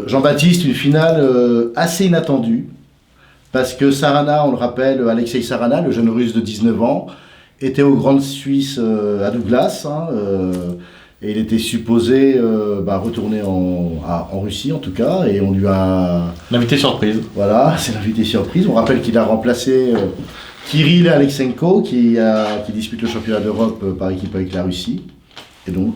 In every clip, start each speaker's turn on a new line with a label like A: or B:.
A: Jean-Baptiste, une finale assez inattendue, parce que Sarana, on le rappelle, Alexei Sarana, le jeune russe de 19 ans, était au Grand Suisse à Douglas, et il était supposé retourner en Russie en tout cas, et on lui a...
B: L'invité surprise.
A: Voilà, c'est l'invité surprise. On rappelle qu'il a remplacé Kirill Alexenko, qui dispute le championnat d'Europe par équipe avec la Russie, et donc...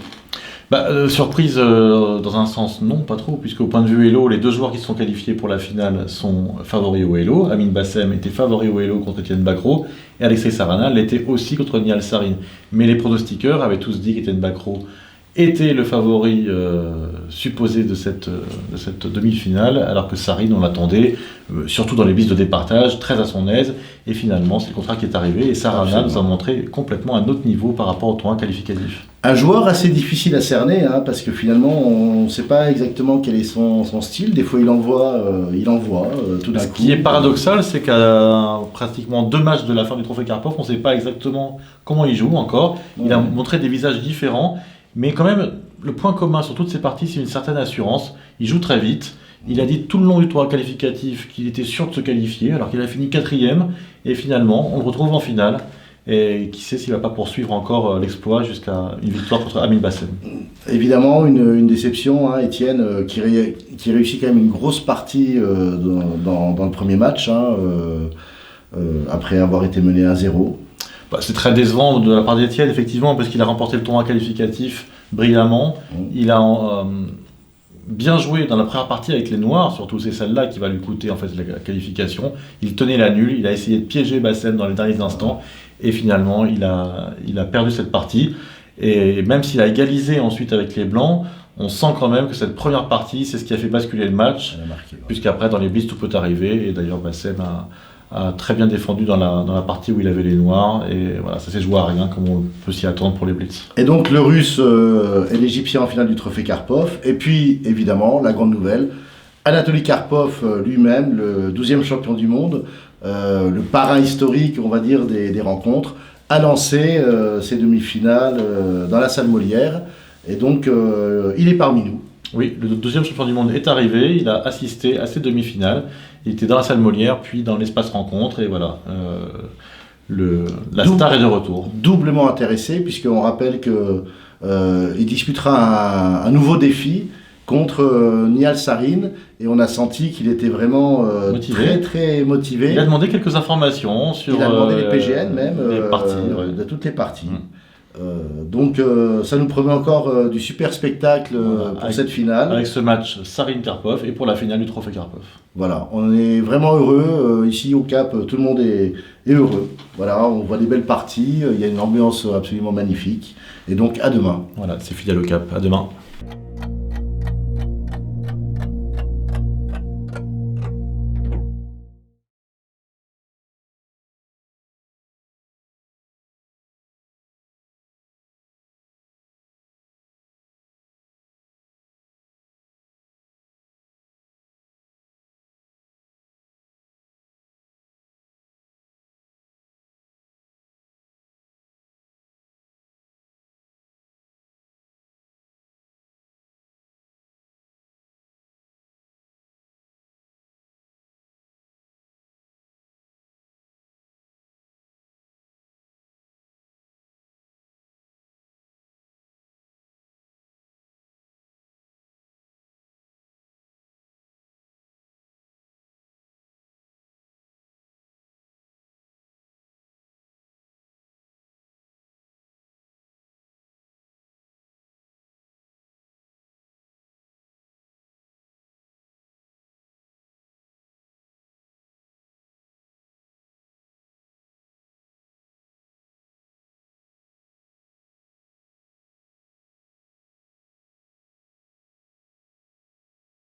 B: Surprise dans un sens, non, pas trop, puisque au point de vue Elo, les deux joueurs qui sont qualifiés pour la finale sont favoris au Elo. Amin Bassem était favori au Elo contre Etienne Bacrot, et Alexei Sarana l'était aussi contre Nihal Sarin. Mais les pronostiqueurs avaient tous dit qu'Etienne Bacrot était le favori supposé de cette demi-finale, alors que Sarin, on l'attendait, surtout dans les listes de départage, très à son aise, et finalement c'est le contraire qui est arrivé, et Sarana nous a montré complètement un autre niveau par rapport au tournoi qualificatif.
A: Un joueur assez difficile à cerner, parce que finalement on ne sait pas exactement quel est son style, des fois il envoie tout d'un coup.
B: Ce qui est paradoxal, c'est qu'à pratiquement 2 matchs de la fin du Trophée Karpov, on ne sait pas exactement comment il joue encore, il a montré des visages différents, mais quand même, le point commun sur toutes ces parties, c'est une certaine assurance. Il joue très vite. Il a dit tout le long du tournoi qualificatif qu'il était sûr de se qualifier, alors qu'il a fini 4e. Et finalement, on le retrouve en finale. Et qui sait s'il ne va pas poursuivre encore l'exploit jusqu'à une victoire contre Amin Bassem.
A: Évidemment, une déception, Étienne, qui réussit quand même une grosse partie dans le premier match, après avoir été mené à 0.
B: C'est très décevant de la part d'Étienne, effectivement, parce qu'il a remporté le tournoi qualificatif brillamment. Il a bien joué dans la première partie avec les Noirs, surtout c'est celle-là qui va lui coûter en fait la qualification. Il tenait la nulle, il a essayé de piéger Bassem dans les derniers instants, et finalement il a perdu cette partie. Et même s'il a égalisé ensuite avec les Blancs, on sent quand même que cette première partie, c'est ce qui a fait basculer le match, puisqu'après dans les blitz tout peut arriver, et d'ailleurs Bassem a très bien défendu dans la partie où il avait les Noirs, et voilà, ça s'est joué à rien comme on peut s'y attendre pour les blitz.
A: Et donc le Russe et l'Égyptien en finale du Trophée Karpov, et puis évidemment la grande nouvelle, Anatoly Karpov lui-même, le 12e champion du monde, le parrain historique on va dire des rencontres, a lancé ses demi-finales dans la salle Molière, et donc il est parmi nous.
B: Oui, le 12e champion du monde est arrivé, il a assisté à ces demi-finales, il était dans la salle Molière, puis dans l'espace rencontre, et voilà, la star est de retour.
A: Doublement intéressé, puisqu'on rappelle qu'il disputera un nouveau défi contre Nihal Sarin, et on a senti qu'il était vraiment très très motivé.
B: Il a demandé quelques informations sur
A: il a demandé les PGN même, de toutes les parties. Donc ça nous promet encore du super spectacle pour cette finale.
B: Avec ce match Sarin-Karpov et pour la finale du Trophée Karpov.
A: Voilà, on est vraiment heureux. Ici au Cap, tout le monde est heureux. Voilà, on voit des belles parties, il y a une ambiance absolument magnifique. Et donc à demain.
B: Voilà, c'est fidèle au Cap, à demain.